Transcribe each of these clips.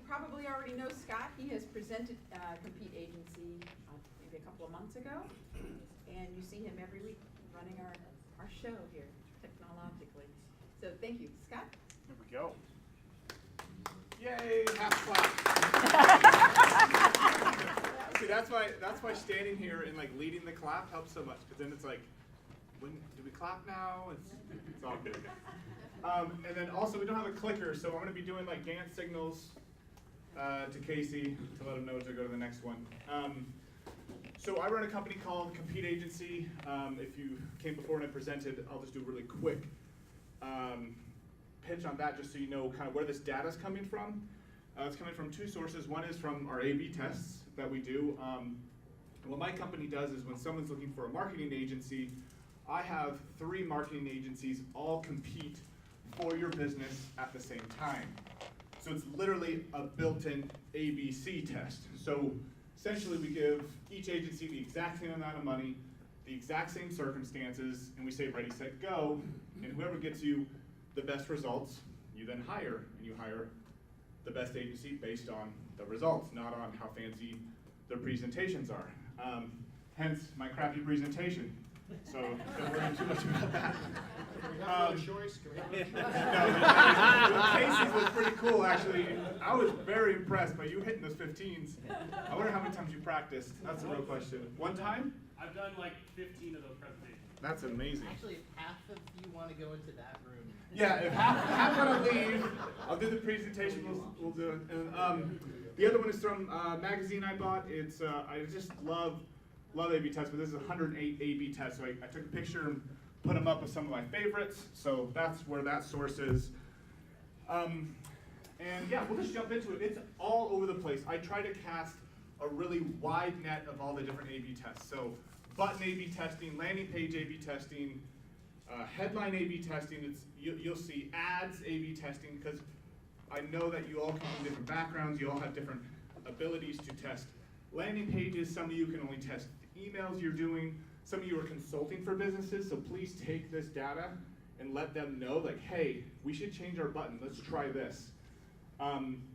probably already know Scott. He has presented Compete Agency maybe a couple of months ago, and you see him every week running our show here technologically. So thank you, Scott. Here we go. Yay! Half clap. See, that's why standing here and like leading the clap helps so much, because then it's like, when do we clap now? It's all good. And then also we don't have a clicker, so I'm going to be doing like dance signals to Casey to let him know to go to the next one. So I run a company called Compete Agency. If you came before and I presented, I'll just do a really quick pitch on that, just so you know kind of where this data is coming from. It's coming from two sources. One is from our A/B tests that we do. What my company does is when someone's looking for a marketing agency, I have 3 marketing agencies all compete for your business at the same time. So it's literally a built-in ABC test. So essentially we give each agency the exact same amount of money, the exact same circumstances, and we say ready, set, go, and whoever gets you the best results, you then hire, and you hire the best agency based on the results, not on how fancy their presentations are. Hence my crappy presentation. So don't worry too much about that. Can we have another choice? Can we have another choice? No, Casey's was pretty cool actually. I was very impressed by you hitting those 15s. I wonder how many times you practiced. That's a real question. One time? I've done like 15 of those presentations. That's amazing. Actually, if half of you want to go into that room. Yeah, if half want to leave, I'll do the presentation. We'll do it. And the other one is from a magazine I bought. It's I just love A/B tests, but this is 108 A/B tests. So I took a picture and put them up with some of my favorites. So that's where that source is. And yeah, we'll just jump into it. It's all over the place. I try to cast a really wide net of all the different A/B tests. So button A/B testing, landing page A/B testing, headline A/B testing. You'll see ads A/B testing, because I know that you all come from different backgrounds. You all have different abilities to test landing pages. Some of you can only test emails you're doing. Some of you are consulting for businesses, so please take this data and let them know, like, hey, we should change our button. Let's try this.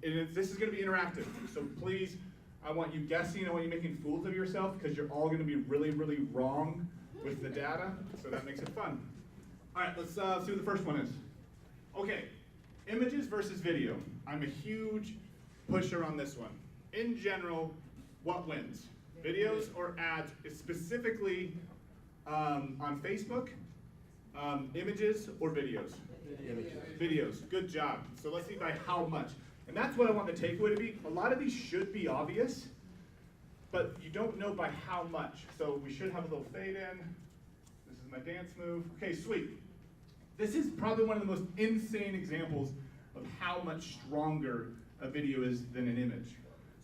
This is going to be interactive, so please, I want you guessing. I want you making fools of yourself, because you're all going to be really, really wrong with the data, so that makes it fun. All right, let's see what the first one is. Okay, images versus video. I'm a huge pusher on this one. In general, what wins? Videos or ads? Specifically on Facebook, images or videos? Videos, good job. So let's see by how much. And that's what I want the takeaway to be. A lot of these should be obvious, but you don't know by how much. So we should have a little fade in. This is my dance move. Okay, sweet. This is probably one of the most insane examples of how much stronger a video is than an image.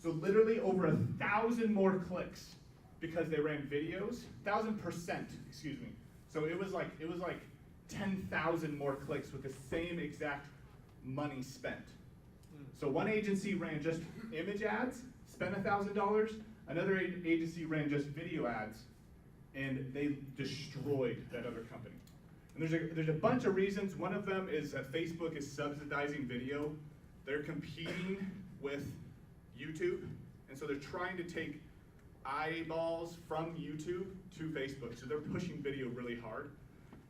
So literally over 1,000 more clicks because they ran videos, 1,000%, excuse me. So it was like 10,000 more clicks with the same exact money spent. So one agency ran just image ads, spent $1,000. Another agency ran just video ads, and they destroyed that other company. And there's a bunch of reasons. One of them is that Facebook is subsidizing video. They're competing with YouTube, and so they're trying to take eyeballs from YouTube to Facebook. So they're pushing video really hard.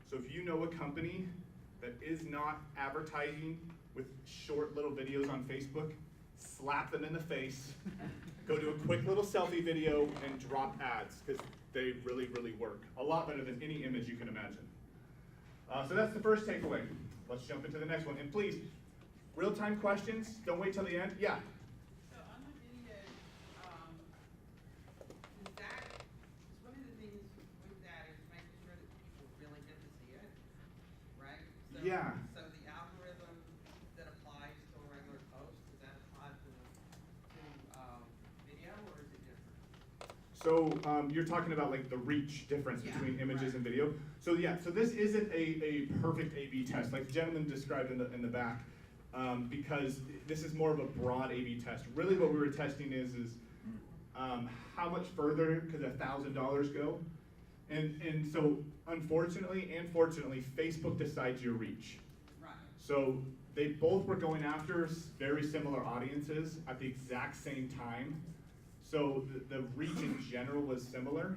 So if you know a company that is not advertising with short little videos on Facebook, slap them in the face, go do a quick little selfie video, and drop ads, because they really, really work. A lot better than any image you can imagine. So that's the first takeaway. Let's jump into the next one. And please, real-time questions, don't wait till the end. Yeah? So on the video, is that, one of the things with that is making sure that people really get to see it, right? So, Yeah. So the algorithm that applies to a regular post, does that apply to video, or is it different? So you're talking about like the reach difference between images and video. So yeah, so this isn't a perfect A/B test, like the gentleman described in the back, because this is more of a broad A/B test. Really, what we were testing is how much further could $1,000 go, and so unfortunately and fortunately, Facebook decides your reach. Right. So they both were going after very similar audiences at the exact same time. So the reach in general was similar,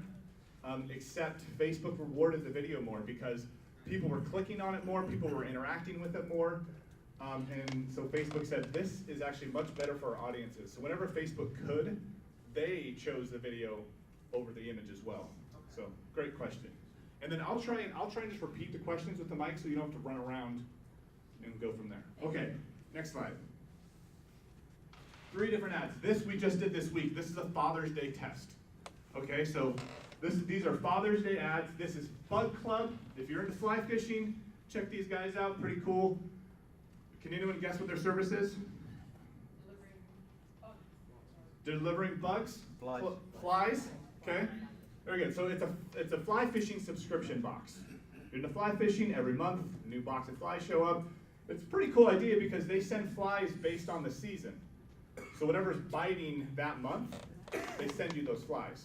except Facebook rewarded the video more because people were clicking on it more, people were interacting with it more, and so Facebook said this is actually much better for our audiences. So whenever Facebook could, they chose the video over the image as well. So great question. And then I'll try and just repeat the questions with the mic so you don't have to run around and go from there. Okay, next slide. 3 different ads. This we just did this week. This is a Father's Day test. Okay, so these are Father's Day ads. This is Bug Club. If you're into fly fishing, check these guys out. Pretty cool. Can anyone guess what their service is? Delivering bugs? Flies. Flies? Okay. Very good. So it's a fly fishing subscription box. You're into fly fishing every month. A new box of flies show up. It's a pretty cool idea because they send flies based on the season. So whatever's biting that month, they send you those flies,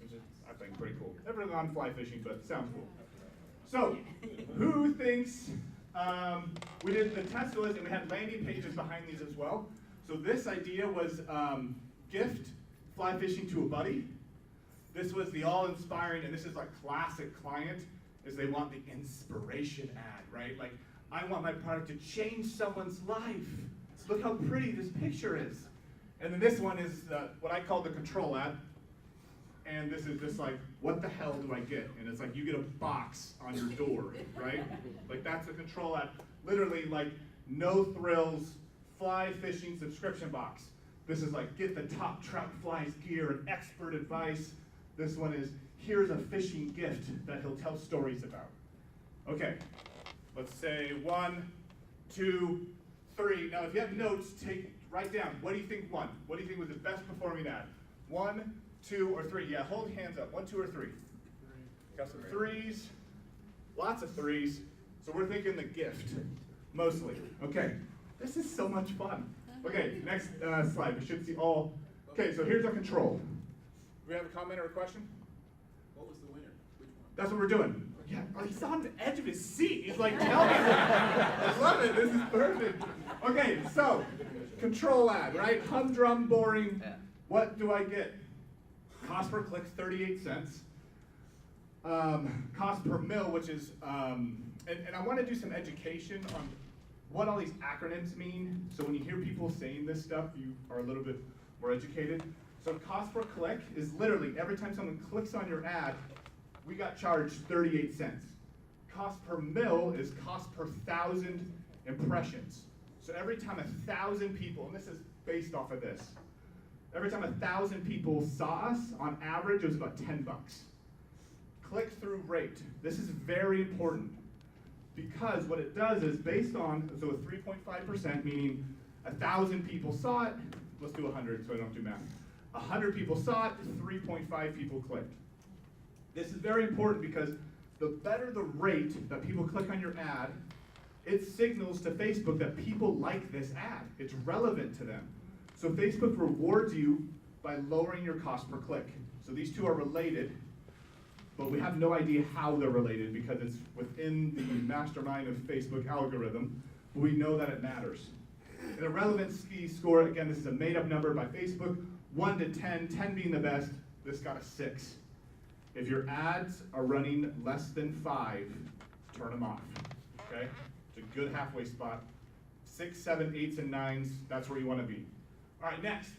which is, I think, pretty cool. Never gone fly fishing, but it sounds cool. So, who thinks, we did the test list and we had landing pages behind these as well. So this idea was gift fly fishing to a buddy. This was the all-inspiring, and this is like classic client, is they want the inspiration ad, right? Like, I want my product to change someone's life. Look how pretty this picture is. And then this one is what I call the control ad. And this is just like, what the hell do I get? And it's like, you get a box on your door, right? Like, that's a control ad. Literally, like, no thrills, fly fishing subscription box. This is like, get the top trout flies gear and expert advice. This one is, here's a fishing gift that he'll tell stories about. Okay, let's say 1, 2, 3. Now, if you have notes, write down. What do you think won? What do you think was the best performing ad? 1, 2, or 3? Yeah, hold hands up. 1, 2, or 3? Got some 3s. Lots of 3s. So we're thinking the gift, mostly. Okay, this is so much fun. Okay, next slide. We should see all. Okay, so here's our control. Do we have a comment or a question? What was the winner? Which one? That's what we're doing. Yeah, oh, he's on the edge of his seat. He's like, tell me. I love it. This is perfect. Okay, so control ad, right? Humdrum, boring. What do I get? Cost per click, 38 cents. Cost per mil, which is, and I want to do some education on what all these acronyms mean. So when you hear people saying this stuff, you are a little bit more educated. So cost per click is literally every time someone clicks on your ad, we got charged 38 cents. Cost per mil is cost per 1,000 impressions. So every time 1,000 people, and this is based off of this, every time 1,000 people saw us, on average, it was about 10 bucks. Click-through rate. This is very important because what it does is based on, so a 3.5%, meaning 1,000 people saw it, let's do 100 so I don't do math. 100 people saw it, 3.5 people clicked. This is very important because the better the rate that people click on your ad, it signals to Facebook that people like this ad. It's relevant to them. So Facebook rewards you by lowering your cost per click. So these two are related, but we have no idea how they're related because it's within the mastermind of Facebook algorithm, but we know that it matters. And a relevancy score, again, this is a made-up number by Facebook, 1 to 10, 10 being the best, this got a 6. If your ads are running less than 5, turn them off, okay? It's a good halfway spot. 6, 7, 8s, and 9s, that's where you want to be. All right, next.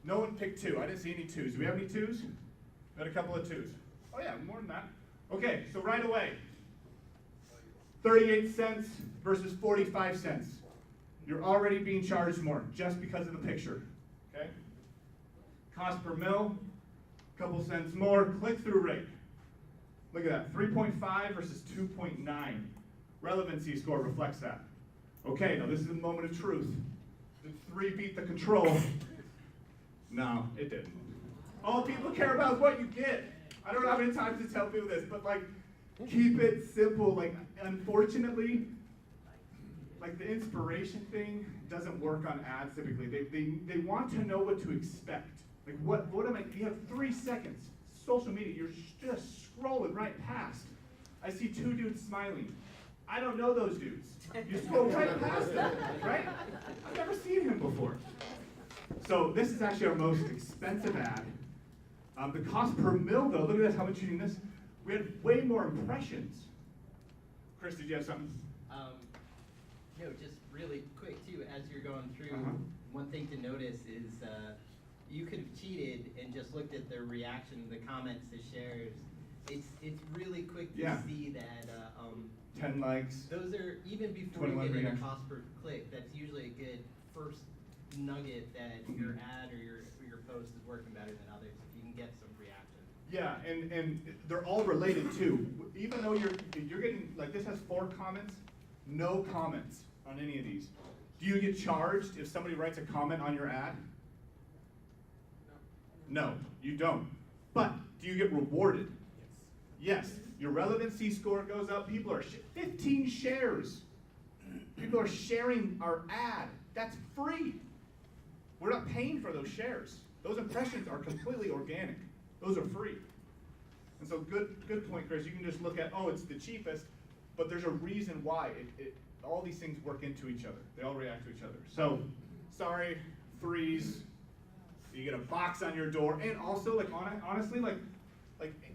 No one picked 2. I didn't see any 2s. Do we have any 2s? We had a couple of 2s. Oh yeah, more than that. Okay, so right away, 38 cents versus 45 cents. You're already being charged more just because of the picture, okay? Cost per mil, a couple cents more. Click-through rate. Look at that, 3.5 versus 2.9. Relevancy score reflects that. Okay, now this is a moment of truth. Did 3 beat the control? No, it didn't. All people care about is what you get. I don't know how many times to tell people this, but like, keep it simple. Like, unfortunately, like the inspiration thing doesn't work on ads typically. They want to know what to expect. Like, what am I, you have 3 seconds. Social media, you're just scrolling right past. I see 2 dudes smiling. I don't know those dudes. You just go right past them, right? I've never seen him before. So this is actually our most expensive ad. The cost per mil, though, look at this, how much shooting this. We had way more impressions. Chris, did you have something? No, just really quick too, as you're going through, one thing to notice is you could have cheated and just looked at the reaction, the comments, the shares. It's really quick to see that 10 likes. those are, even before you 21 get into reactions. cost per click, that's usually a good first nugget that your ad or your post is working better than others if you can get some reaction. Yeah, and they're all related too. Even though you're getting, like this has 4 comments, no comments on any of these. Do you get charged if somebody writes a comment on your ad? No, you don't. But do you get rewarded? Yes. Your relevancy score goes up. People are 15 shares. People are sharing our ad. That's free. We're not paying for those shares. Those impressions are completely organic. Those are free. And so good point, Chris. You can just look at, oh, it's the cheapest, but there's a reason why. All these things work into each other. They all react to each other. So, sorry, 3s. You get a box on your door, and also, like, honestly, like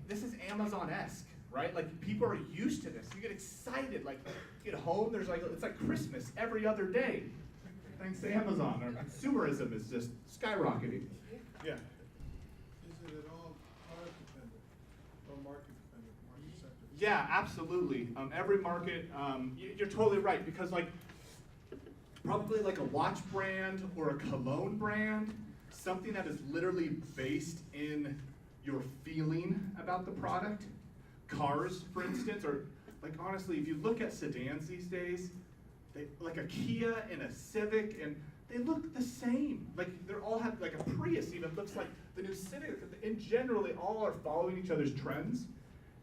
this is Amazon-esque, right? Like, people are used to this. You get excited. Like, you get home, it's like Christmas every other day. Thanks to Amazon. Our consumerism is just skyrocketing. Yeah. Is it at all product dependent or market dependent, market sector? Yeah, absolutely. Every market, you're totally right, because like probably like a watch brand or a cologne brand, something that is literally based in your feeling about the product. Cars, for instance, or like honestly, if you look at sedans these days, like a Kia and a Civic, and they look the same. Like they're all have like a Prius even looks like the new Civic. In general, they all are following each other's trends.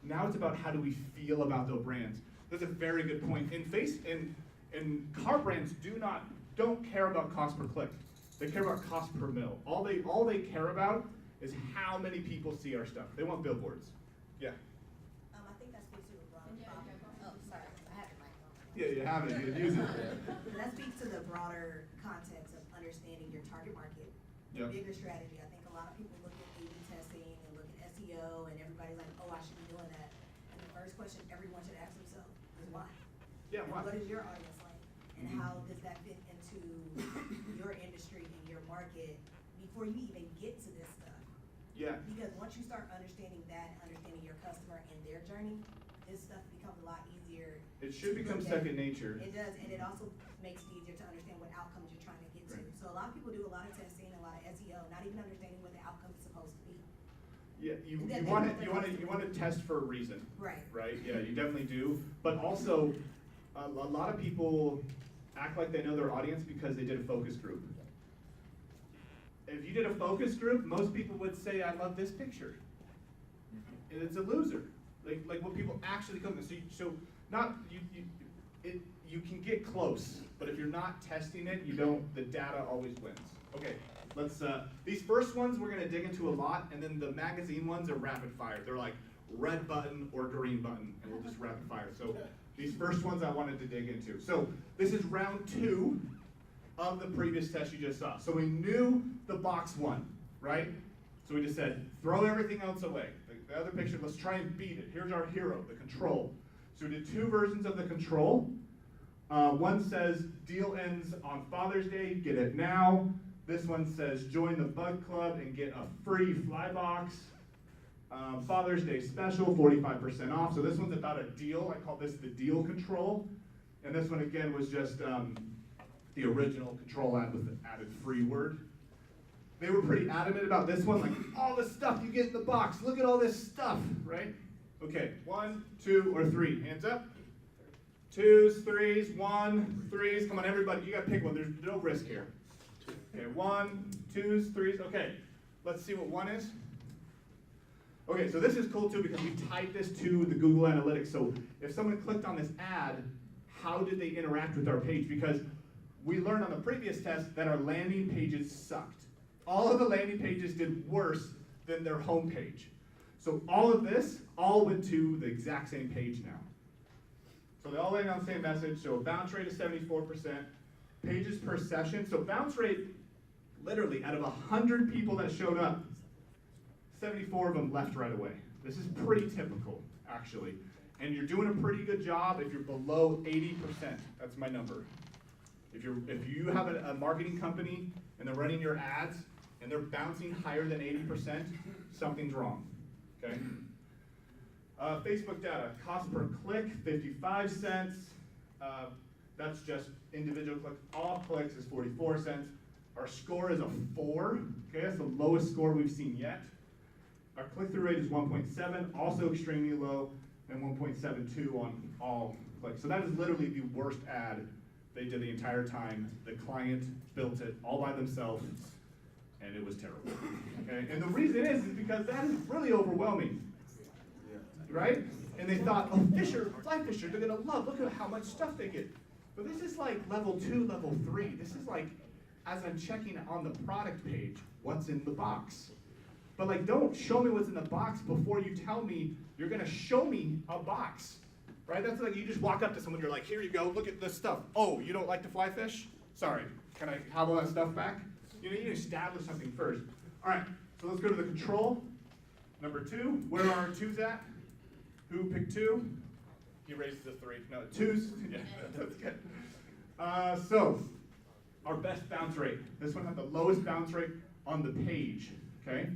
Now it's about how do we feel about those brands. That's a very good point. In car brands don't care about cost per click. They care about cost per mil. All they care about is how many people see our stuff. They want billboards. Yeah. I think that speaks to the broader oh, sorry, I have the mic on. Yeah, you have it. You can use it. That speaks to the broader context of understanding your target market, your Yep. bigger strategy. I think a lot of people look at A/B testing and look at SEO, and everybody's like, "Oh, I should be doing that." And the first question everyone should ask themselves is why. Yeah. And Why? what is your audience like, and how does that fit into your industry and your market before you even get to this stuff? Yeah. Because once you start understanding that, understanding your customer and their journey, this stuff becomes a lot easier. It should to become look at. second nature. It does, and it also makes it easier to understand what outcomes you're trying to get to. Right. So a lot of people do a lot of testing, a lot of SEO, not even understanding what the outcome is supposed to be. Yeah. You That want they to want the you want to test for a reason. Right. Right? Yeah, you definitely do. But also, a lot of people act like they know their audience because they did a focus group. If you did a focus group, most people would say, "I love this picture," and it's a loser. Like what people actually come to. So not you can get close, but if you're not testing it, you don't. The data always wins. Okay, let's. These first ones we're gonna dig into a lot, and then the magazine ones are rapid fire. They're like red button or green button, and we'll just rapid fire. So these first ones I wanted to dig into. So this is round 2 of the previous test you just saw. So we knew the box 1, right? So we just said, throw everything else away. The other picture, let's try and beat it. Here's our hero, the control. So we did 2 versions of the control. One says, deal ends on Father's Day, get it now. This one says, join the Bug Club and get a free fly box. Father's Day special, 45% off. So this one's about a deal. I call this the deal control. And this one again was just the original control ad with the added free word. They were pretty adamant about this one, like all the stuff you get in the box. Look at all this stuff, right? Okay, 1, 2, or 3. Hands up. 2s, 3s, 1, 3s. Come on, everybody, you gotta pick one. There's no risk here. Okay, 1, 2s, 3s. Okay, let's see what 1 is. Okay, so this is cool too because we tied this to the Google Analytics. So if someone clicked on this ad, how did they interact with our page? Because we learned on the previous test that our landing pages sucked. All of the landing pages did worse than their home page. So all of this all went to the exact same page now. So they all land on the same message. So bounce rate is 74%. Pages per session. So bounce rate, literally, out of 100 people that showed up, 74 of them left right away. This is pretty typical, actually. And you're doing a pretty good job if you're below 80%. That's my number. If you have a marketing company and they're running your ads and they're bouncing higher than 80%, something's wrong. Okay? Facebook data, cost per click, 55 cents. That's just individual clicks. All clicks is 44 cents. Our score is a 4. Okay, that's the lowest score we've seen yet. Our click-through rate is 1.7, also extremely low, and 1.72 on all clicks. So that is literally the worst ad they did the entire time. The client built it all by themselves, and it was terrible. Okay, and the reason is because that is really overwhelming. Right? And they thought, oh, fly fisher, they're gonna love, look at how much stuff they get. But this is like level 2, level 3. This is like, as I'm checking on the product page, what's in the box. But like, don't show me what's in the box before you tell me you're gonna show me a box. Right? That's like, you just walk up to someone, you're like, here you go, look at this stuff. Oh, you don't like to fly fish? Sorry, can I have all that stuff back? You know, you need to establish something first. All right, so let's go to the control. Number 2, where are our 2s at? Who picked 2? He raises a 3. No, 2s. Yeah, that's good. So, our best bounce rate. This one had the lowest bounce rate on the page. Okay?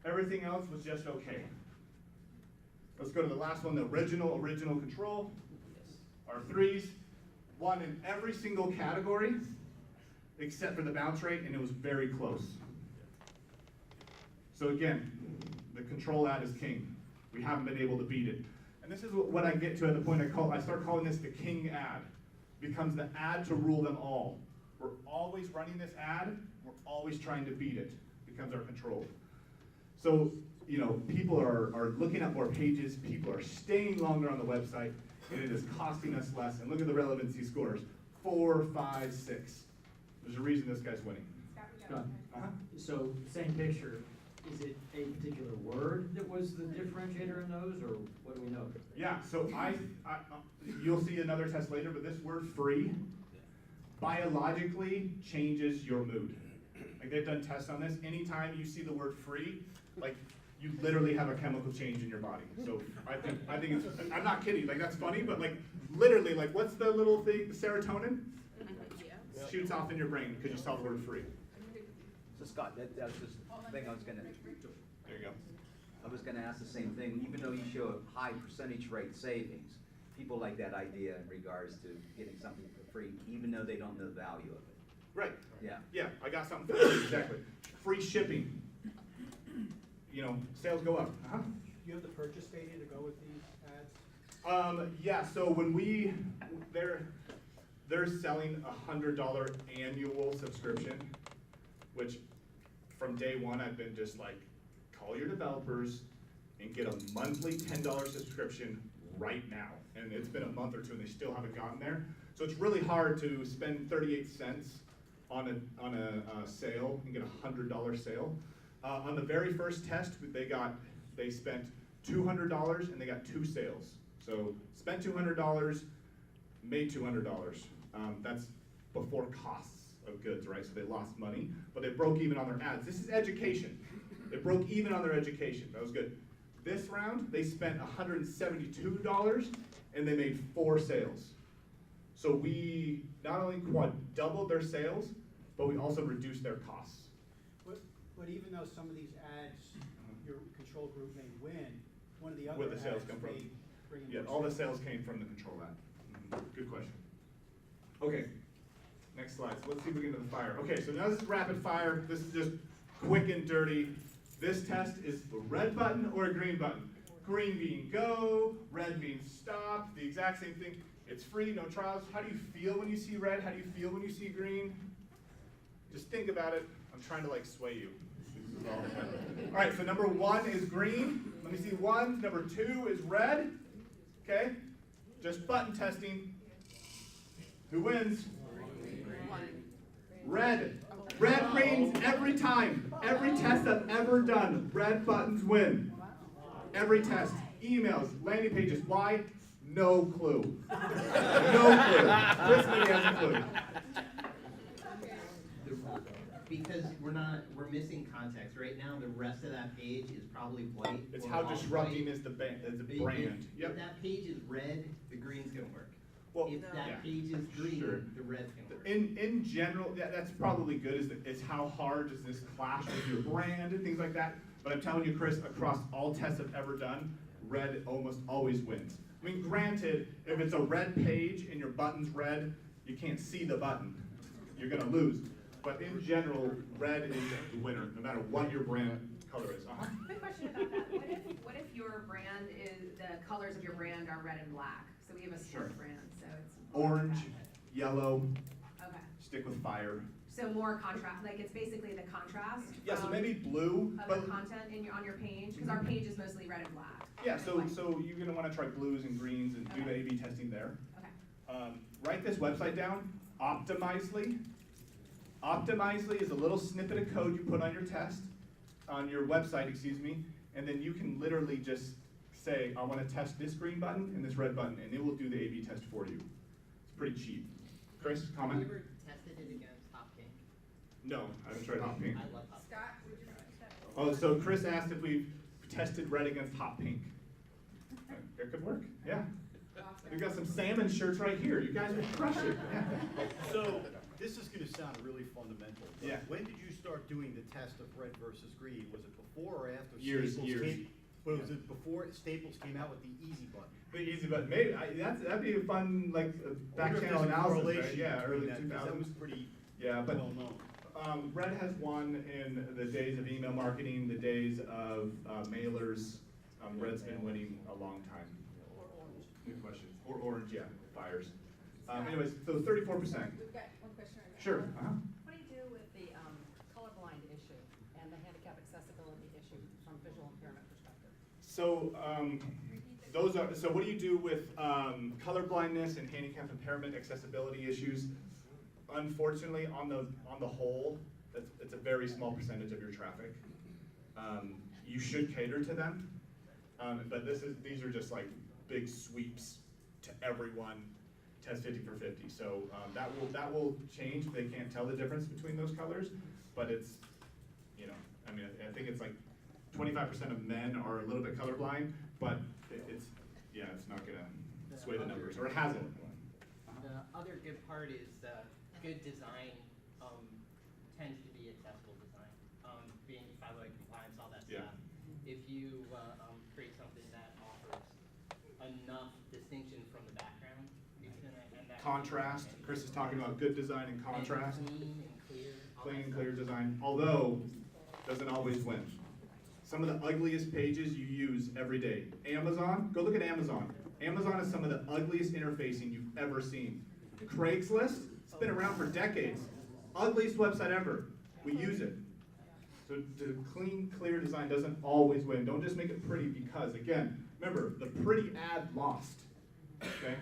Everything else was just okay. Let's go to the last one, the original control. Our 3s. 1 in every single category, except for the bounce rate, and it was very close. So again, the control ad is king. We haven't been able to beat it. And this is what I get to at the point I start calling this the king ad. Becomes the ad to rule them all. We're always running this ad, we're always trying to beat it. Becomes our control. So, you know, people are looking at more pages, people are staying longer on the website, and it is costing us less. And look at the relevancy scores. 4, 5, 6. There's a reason this guy's winning. Scott, Uh-huh. so same picture, is it a particular word that was the differentiator in those, or what do we know? Yeah, so you'll see another test later, but this word free biologically changes your mood. Like they've done tests on this. Anytime you see the word free, like you literally have a chemical change in your body. So I think it's, I'm not kidding, like that's funny, but like literally, like what's the little thing, serotonin? Yeah. Shoots off in your brain because you saw the word free. So Scott, that's just the thing I was gonna, There you go. I was gonna ask the same thing. Even though you show a high percentage rate savings, people like that idea in regards to getting something for free, even though they don't know the value of it. Right. Yeah. Yeah, I got something for you, exactly. Free shipping. You know, sales go up. Uh-huh. Do you have the purchase data to go with these ads? Yeah, so when they're selling a $100 annual subscription, which from day one I've been just like, call your developers and get a monthly $10 subscription right now. And it's been a month or 2 and they still haven't gotten there. So it's really hard to spend 38 cents on a sale and get a $100 sale. On the very first test, they spent $200 and they got 2 sales. So spent $200, made $200. That's before costs of goods, right? So they lost money, but they broke even on their ads. This is education. They broke even on their education. That was good. This round, they spent $172 and they made 4 sales. So we not only quadrupled their sales, but we also reduced their costs. But even though some of these ads, your control group may win, one of the other Where the sales ads come from? may bring in Yeah, more all the sales. sales came from the control ad. Good question. Okay, next slide. So let's see if we get into the fire. Okay, so now this is rapid fire. This is just quick and dirty. This test is a red button or a green button. Green being go, red being stop, the exact same thing. It's free, no trials. How do you feel when you see red? How do you feel when you see green? Just think about it. I'm trying to like sway you. All right, so number 1 is green. Let me see 1. Number 2 is red. Okay, just button testing. Who wins? Red. Red wins every time. Every test I've ever done, red buttons win. Every test. Emails, landing pages. Why? No clue. No clue. Chris maybe has a clue. Because we're missing context. Right now, the rest of that page is probably white. It's or how off-white. disrupting is the brand. If Yep. that page is red, the green's gonna work. Well, If yeah. that page is green, Sure. the red's gonna work. In general, that's probably good. Is how hard does this clash with your brand and things like that. But I'm telling you, Chris, across all tests I've ever done, red almost always wins. I mean, granted, if it's a red page and your button's red, you can't see the button. You're gonna lose. But in general, red is the winner, no matter what your brand color is. Quick question about that. What if your brand is, the colors of your brand are red and black? So we have a Sure. sport brand, so it's. Orange, yellow, Okay. stick with fire. So more contrast, like it's basically the contrast. Yeah, so from- maybe blue, Of but the content on your page, because our page is mostly red and black. yeah, so White. you're gonna wanna try blues and greens and do the A/B testing there. Okay. Write this website down, Optimizely. Optimizely is a little snippet of code you put on your test, on your website, excuse me, and then you can literally just say, I wanna test this green button and this red button, and it will do the A/B test for you. It's pretty cheap. Chris, Have comment? you ever tested it against Hot Pink? No, I haven't tried Hot Pink. I love Hot Pink. Scott, would you like that? Oh, so Chris asked if we've tested red against Hot Pink. It could work, yeah. We've got some salmon shirts right here. You guys would crush it. Yeah. So, this is gonna sound really fundamental. But Yeah. when did you start doing the test of red versus green? Was it before or after Years. Was it before Staples came out with the easy button? The easy button, maybe, that'd be a fun, like, back I wonder if channel there's a analysis, right? correlation Yeah, between early that, 'cause that 2000s. was pretty Yeah, but, well known. Red has won in the days of email marketing, the days of mailers. Red's been winning a long time. Good question. Or orange, yeah, fires. Anyways, so 34%. We've got one question right now. Sure, What do you do with the colorblind issue and the handicap accessibility issue from visual impairment perspective? So, so what do you do with color blindness and handicap impairment accessibility issues? Unfortunately, on the whole, it's a very small percentage of your traffic. You should cater to them, but these are just like big sweeps to everyone. Test 50 for 50. So that will change. They can't tell the difference between those colors, but it's, I mean, I think it's like 25% of men are a little bit colorblind, but it's not gonna sway the numbers, or it hasn't. The other good part is good design tends to be accessible design, being 508 compliance, all that Yeah. stuff. If you create something that offers enough distinction from the background, and that Contrast. Chris is talking about good design and contrast. And clean and clear. all Clean that and clear stuff. design, although doesn't always win. Some of the ugliest pages you use every day. Amazon, go look at Amazon. Amazon is some of the ugliest interfacing you've ever seen. Craigslist, it's been around for decades. Ugliest website ever. We use it. So the clean, clear design doesn't always win. Don't just make it pretty because, again, remember, the pretty ad lost. Okay?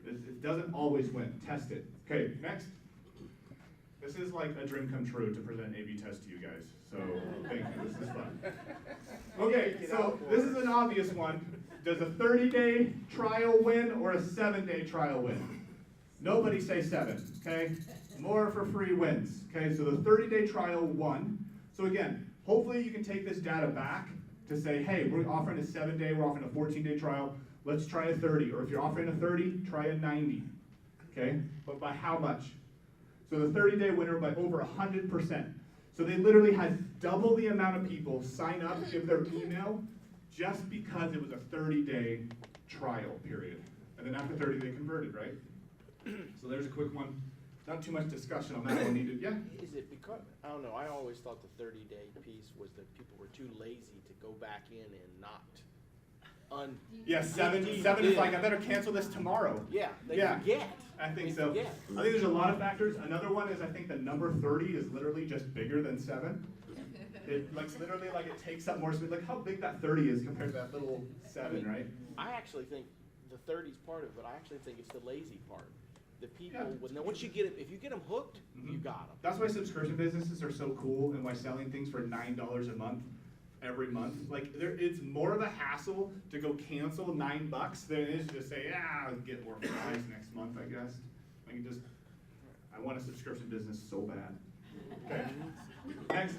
It doesn't always win. Test it. Okay, next. This is like a dream come true to present A/B test to you guys. So thank you. This is fun. Okay, so this is an obvious one. Does a 30-day trial win or a 7-day trial win? Nobody say 7, okay? More for free wins. Okay, so the 30-day trial won. So again, hopefully you can take this data back to say, hey, we're offering a 7-day, we're offering a 14-day trial. Let's try a 30, or if you're offering a 30, try a 90, okay? But by how much? So the 30-day winner by over 100%. So they literally had double the amount of people sign up, give their email, just because it was a 30-day trial period. And then after 30, they converted, right? So there's a quick one. Not too much discussion on that one needed. Yeah? Is it because, I don't know, I always thought the 30-day piece was that people were too lazy to go back in and not Yeah, seven is like, I better cancel this tomorrow. Yeah, they Yeah. forget. I think They so. forget. I think there's a lot of factors. Another one is I think the number 30 is literally just bigger than 7. It literally like it takes up more space. Like how big that 30 is compared to that little 7, right? I actually think the 30's part of it, but I actually think it's the lazy part. The people, Yeah. once you get it, if you get them hooked, you got them. That's why subscription businesses are so cool and why selling things for $9 a month every month. Like, it's more of a hassle to go cancel $9 than it is to say, I'll get more fries next month, I guess. I want a subscription business so bad. Okay, next.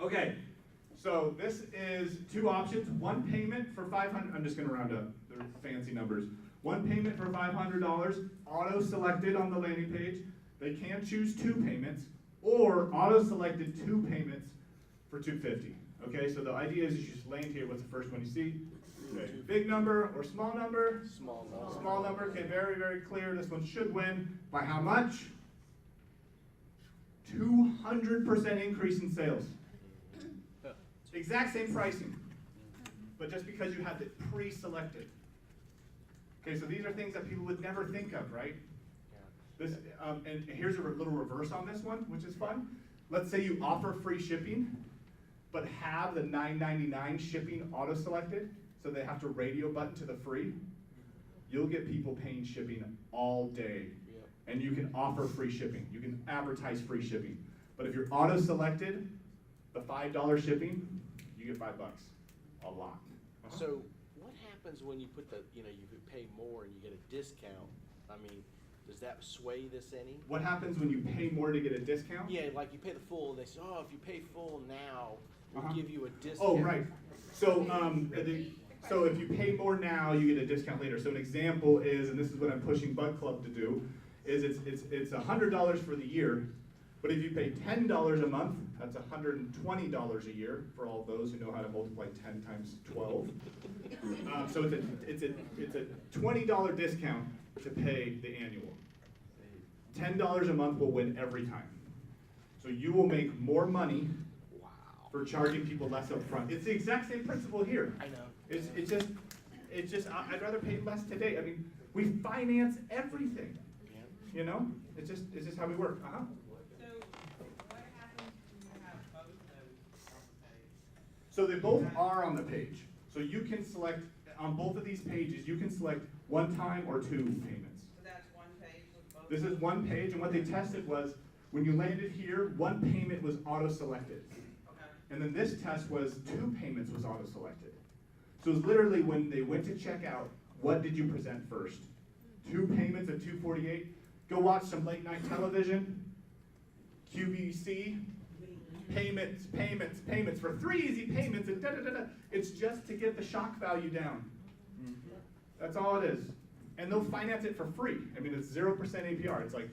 Okay, so this is two options. One payment for $500, I'm just gonna round up, they're fancy numbers. One payment for $500, auto-selected on the landing page. They can choose two payments, or auto-selected two payments for $250. Okay, so the idea is you just land here, what's the first one you see? Okay. Big number or small number? Small number. Small number, okay, very, very clear. This one should win. By how much? 200% increase in sales. Exact same pricing, but just because you have it pre-selected. Okay, so these are things that people would never think of, right? This, and here's a little reverse on this one, which is fun. Let's say you offer free shipping, but have the $9.99 shipping auto-selected, so they have to radio button to the free. You'll get people paying shipping all day, and you can offer free shipping. You can advertise free shipping. But if you're auto-selected, the $5 shipping, you get $5, a lot. So what happens when you put you pay more and you get a discount? I mean, does that sway this any? What happens when you pay more to get a discount? Yeah, like you pay the full, and they say, if you pay full now, we'll give you a discount. Oh, right. So, so if you pay more now, you get a discount later. So an example is, and this is what I'm pushing Bud Club to do, is it's $100 for the year, but if you pay $10 a month, that's $120 a year for all those who know how to multiply 10 times 12. So it's a $20 discount to pay the annual. $10 a month will win every time. So you will make more money for charging people less up front. It's the exact same principle here. I know. It's just I'd rather pay less today. I mean, we finance everything. You know? It's just how we work. So what happens when you have both those on the page? So they both are on the page. So you can select, on both of these pages, you can select one time or two payments. So that's one page with both? This is one page, and what they tested was, when you landed here, one payment was auto-selected. Okay. And then this test was two payments was auto-selected. So it was literally when they went to check out, what did you present first? Two payments of $248. Go watch some late night television, QVC, payments for 3 easy payments, and da-da-da-da. It's just to get the shock value down. That's all it is. And they'll finance it for free. I mean, it's 0% APR. It's like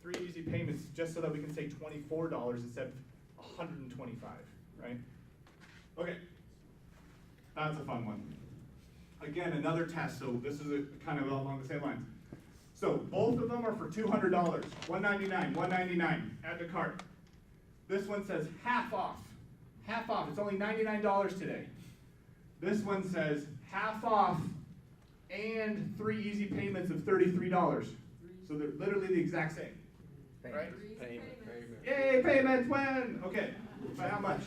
3 easy payments just so that we can say $24 instead of $125, right? Okay, that's a fun one. Again, another test, so this is kind of along the same lines. So both of them are for $200, $199, $199, add to cart. This one says half off, it's only $99 today. This one says half off and 3 easy payments of $33. So they're literally the exact same, right? Payment. Yay, payments win! Okay, by how much?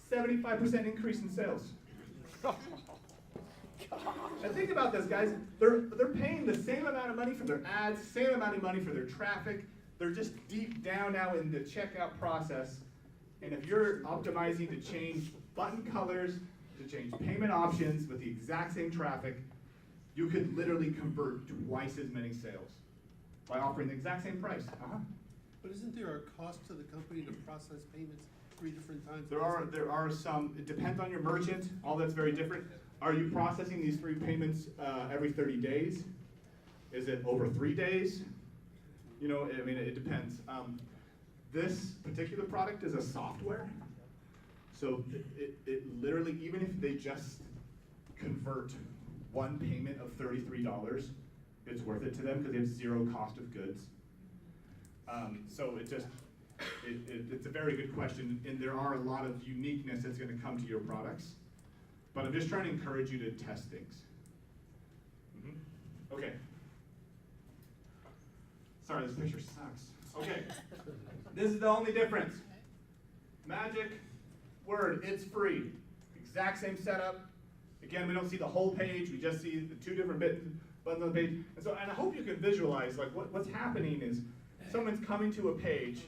75% increase in sales. And think about this, guys. They're paying the same amount of money for their ads, same amount of money for their traffic. They're just deep down now in the checkout process. And if you're optimizing to change button colors, to change payment options with the exact same traffic, you could literally convert twice as many sales by offering the exact same price. But isn't there a cost to the company to process payments 3 different times? There are some, it depends on your merchant, all that's very different. Are you processing these 3 payments every 30 days? Is it over 3 days? You know, I mean, it depends. This particular product is a software. So it literally, even if they just convert one payment of $33, it's worth it to them because they have 0 cost of goods. So it's a very good question, and there are a lot of uniqueness that's going to come to your products. But I'm just trying to encourage you to test things. Okay. Sorry, this picture sucks. Okay. This is the only difference. Magic Word, it's free. Exact same setup. Again, we don't see the whole page. We just see the 2 different buttons on the page. And I hope you can visualize, like, what's happening is someone's coming to a page,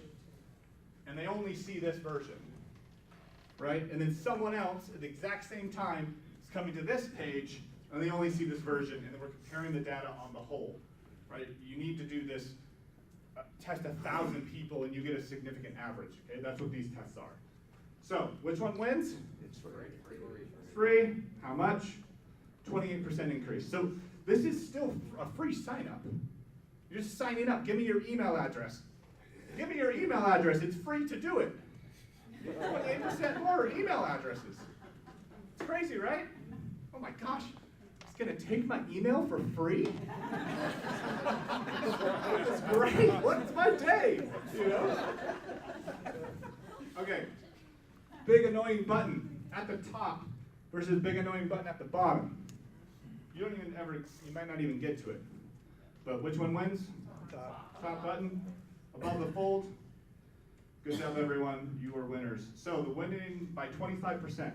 and they only see this version. right? And then someone else at the exact same time is coming to this page, and they only see this version, and then we're comparing the data on the whole, right? You need to do this, test 1,000 people, and you get a significant average, okay? That's what these tests are. So, which one wins? It's free. It's free. How much? 28% increase. So this is still a free sign up. You're just signing up. Give me your email address. Give me your email address. It's free to do it. 28% more email addresses. It's crazy, right? Oh my gosh. It's gonna take my email for free? That's great. What's my day? You know? Okay. Big annoying button at the top versus big annoying button at the bottom. You don't even ever, you might not even get to it. But which one wins? Top button, above the fold. Good job, everyone. You are winners. So the winning by 25%.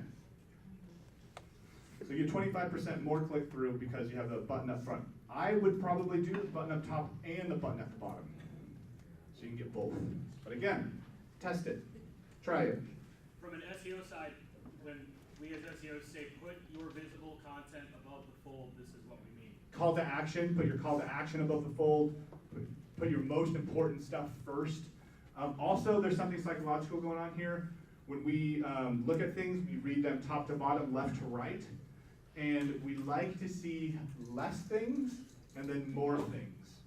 So you get 25% more click through because you have the button up front. I would probably do the button up top and the button at the bottom. So you can get both. But again, test it. Try it. From an SEO side, when we as SEOs say put your visible content above the fold, this is what we mean. Call to action, put your call to action above the fold. Put your most important stuff first. Also, there's something psychological going on here. When we look at things, we read them top to bottom, left to right. And we like to see less things and then more things.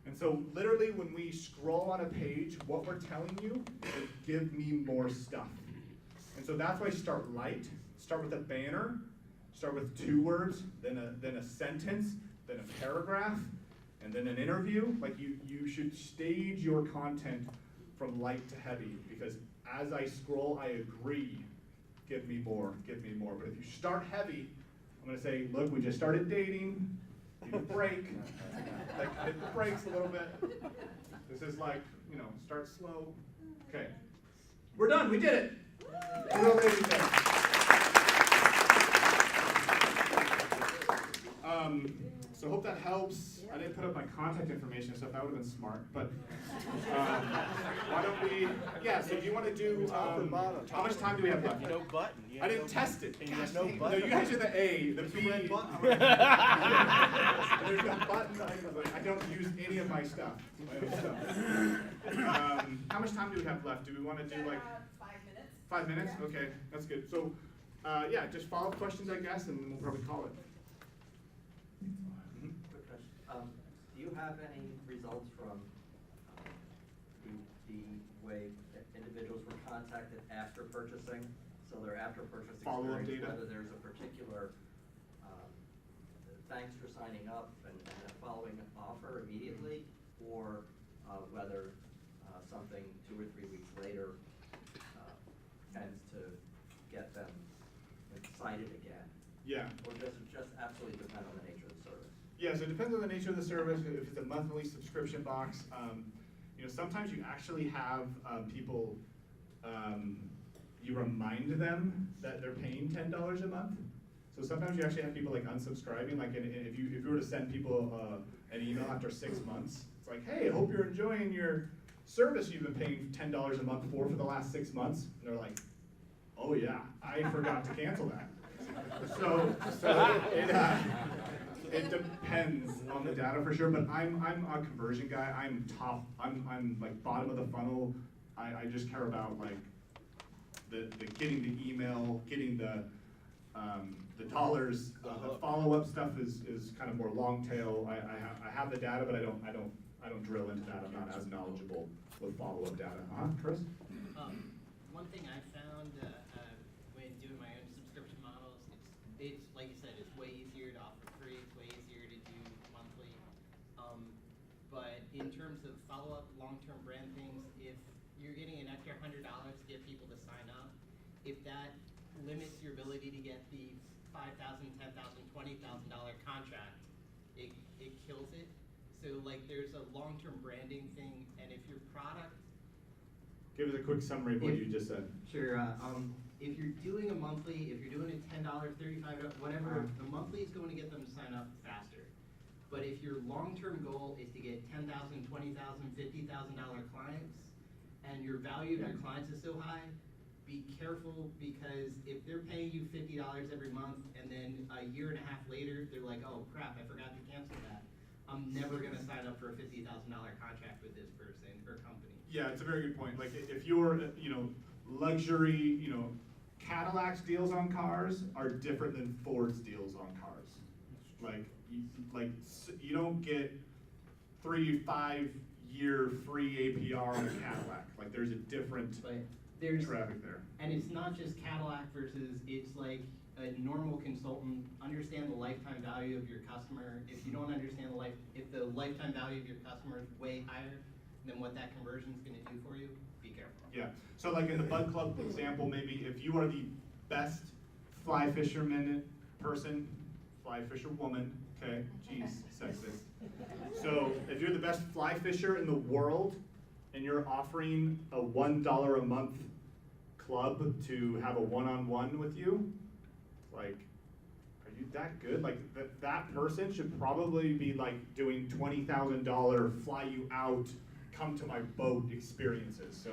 And so literally when we scroll on a page, what we're telling you is give me more stuff. And so that's why start light, start with a banner, start with 2 words, then a sentence, then a paragraph, and then an interview. Like you should stage your content from light to heavy, because as I scroll, I agree, give me more, give me more. But if you start heavy, I'm gonna say, look, we just started dating, need a break, like hit the brakes a little bit. This is like, you know, start slow. Okay, we're done, we did it. Well, ladies and gentlemen. So hope that helps. I didn't put up my contact information, so that would have been smart. But why don't we? Yeah. So do you want to do? How much time do we have left? No button. I didn't test it. And Gosh, no dang. button. No, you guys are the A, the B. red button. There's no button. I don't use any of my stuff. How much time do we have left? Do we want to do like 5 minutes. 5 minutes? Okay, that's good. So, yeah, just follow-up questions, I guess, and we'll probably call it. Quick question. Do you have any results from the way that individuals were contacted after purchasing? So their after purchase Follow-up experience, data? whether there's a particular thanks for signing up and a following offer immediately, or whether something 2 or 3 weeks later tends to get them excited again? Yeah. Or does it just absolutely depend on the nature of the service? Yeah, so it depends on the nature of the service. If it's a monthly subscription box, you know, sometimes you actually have people, you remind them that they're paying $10 a month. So sometimes you actually have people like unsubscribing. Like if you were to send people an email after 6 months, it's like, hey, I hope you're enjoying your service you've been paying $10 a month for the last 6 months. And they're like, oh yeah, I forgot to cancel that. So it depends on the data for sure, but I'm a conversion guy. I'm like bottom of the funnel. I just care about like the getting the email, getting the dollars. The follow-up stuff is kind of more long tail. I have the data, but I don't drill into that. I'm not as knowledgeable with follow-up data. Chris? One thing I found when doing my own subscription models, it's like you said, it's way easier to offer free, it's way easier to do monthly. But in terms of follow-up, long-term brand things, if you're getting an extra $100 to get people to sign up, if that limits your ability to get the $5,000, $10,000, $20,000 contract, it kills it. So like there's a long-term branding thing, and if your product. Give us a quick summary of what you just said. Sure. If you're doing a monthly, if you're doing a $10, $35, whatever, the monthly is going to get them to sign up faster. But if your long-term goal is to get $10,000, $20,000, $50,000 clients, and your value of your clients is so high, be careful, because if they're paying you $50 every month and then a year and a half later, they're like, oh crap, I forgot to cancel that. I'm never gonna sign up for a $50,000 contract with this person or company. Yeah, it's a very good point. Like, if you're, luxury, Cadillac's deals on cars are different than Ford's deals on cars. You don't get 3-5 year free APR on a Cadillac. Like, there's a different traffic there. And it's not just Cadillac versus, it's like a normal consultant, understand the lifetime value of your customer. If you don't understand if the lifetime value of your customer is way higher than what that conversion is gonna do for you, be careful. Yeah, so like in the Bud Club example, maybe if you are the best fly fisherman person, fly fisher woman, okay, geez, sexist. So if you're the best fly fisher in the world and you're offering a $1 a month club to have a one-on-one with you, like, are you that good? Like, that person should probably be like doing $20,000 fly you out, come to my boat experiences. So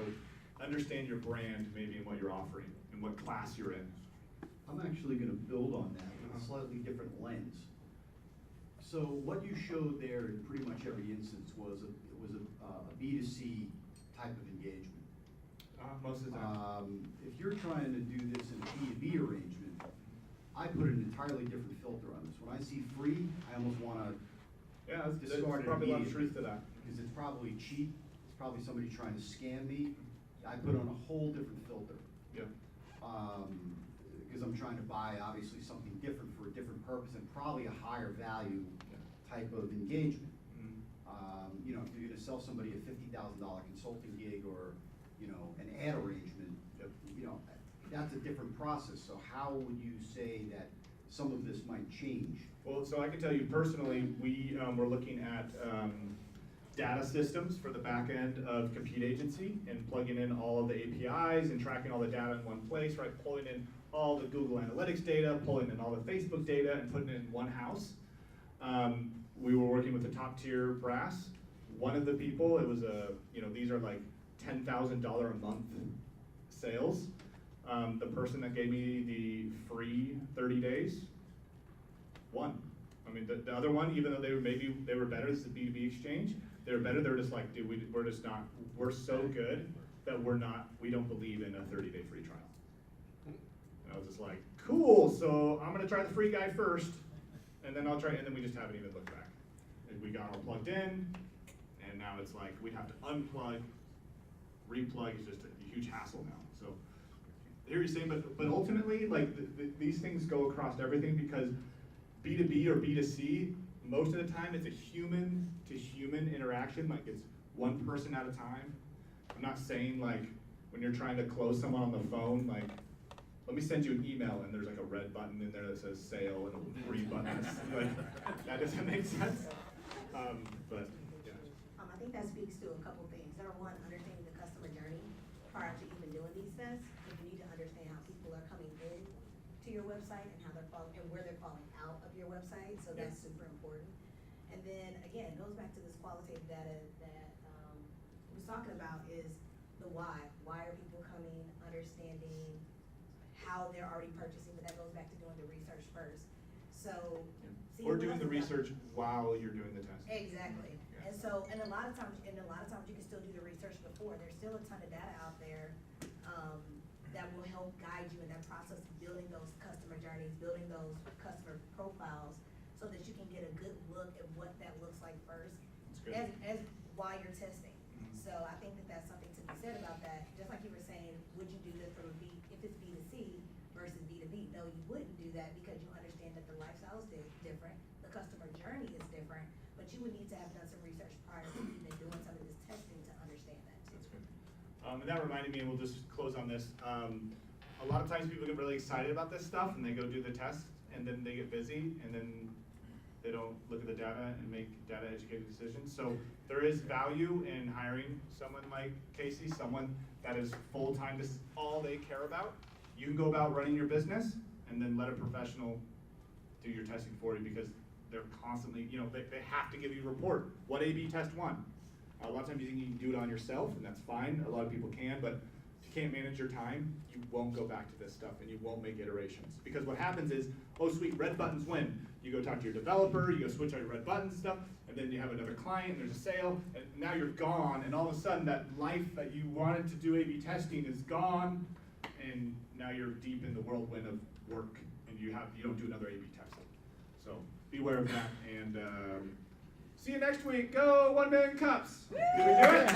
understand your brand maybe and what you're offering and what class you're in. I'm actually gonna build on that with a slightly different lens. So what you showed there in pretty much every instance was a B2C type of engagement. Most of the time. If you're trying to do this in a B2B arrangement, I put an entirely different filter on this. When I see free, I almost wanna discard it probably a lot of immediately, truth to that. because it's probably cheap, it's probably somebody trying to scam me. I put on a whole different filter. Yeah. Because I'm trying to buy obviously something different for a different purpose and probably a higher value type of engagement. If you're gonna sell somebody a $50,000 consulting gig or, an ad arrangement, that's a different process. So how would you say that some of this might change? Well, so I can tell you personally, we were looking at data systems for the back end of Compete Agency and plugging in all of the APIs and tracking all the data in one place, right? Pulling in all the Google Analytics data, pulling in all the Facebook data, and putting it in one house. We were working with the top tier brass. One of the people, it was these are like $10,000 a month sales. The person that gave me the free 30 days, won. I mean, the other one, even though they were better, this is a B2B exchange, they were better, they were just like, dude, we're so good that we don't believe in a 30-day free trial. And I was just like, cool, so I'm gonna try the free guy first, and then and then we just haven't even looked back. And we got all plugged in, and now it's like, we'd have to unplug, replug is just a huge hassle now, so. Here you're saying, but ultimately, like, these things go across everything, because B2B or B2C, most of the time it's a human to human interaction, like it's one person at a time. I'm not saying like when you're trying to close someone on the phone, like, let me send you an email and there's like a red button in there that says sale and a green button. Like, that doesn't make sense. But yeah. I think that speaks to a couple things. Number one, understanding the customer journey prior to even doing these tests. You need to understand how people are coming in to your website and how they're falling and where they're falling out of your website. So that's super important. And then again, it goes back to this qualitative data that we was talking about, is the why. Why are people coming? Understanding how they're already purchasing, but that goes back to doing the research first. So or doing the research while you're doing the test. Exactly. Yeah. And a lot of times you can still do the research before. There's still a ton of data out there that will help guide you in that process of building those customer journeys, building those customer profiles, so that you can get a good look at what that looks like first, as while you're testing. So I think that that's something to be said about that. Just like you were saying, would you do this from if it's B2C versus B2B? No, you wouldn't do that, because you understand that the lifestyle is different, the customer journey is different, but you would need to have done some research prior to even doing some of this testing to understand that too. That's good. And that reminded me, and we'll just close on this. A lot of times people get really excited about this stuff and they go do the test and then they get busy and then they don't look at the data and make data educated decisions. So there is value in hiring someone like Casey, someone that is full-time, this is all they care about. You can go about running your business and then let a professional do your testing for you, because they're constantly, they have to give you a report. What A/B test won? A lot of times you think you can do it on yourself, and that's fine. A lot of people can, but can't manage your time, you won't go back to this stuff and you won't make iterations. Because what happens is, oh sweet, red buttons win. You go talk to your developer, you go switch out your red buttons and stuff, and then you have another client, there's a sale, and now you're gone, and all of a sudden that life that you wanted to do A/B testing is gone, and now you're deep in the whirlwind of work, and you don't do another A/B testing. So beware of that, and see you next week. Go 1 million cups. Did we do it?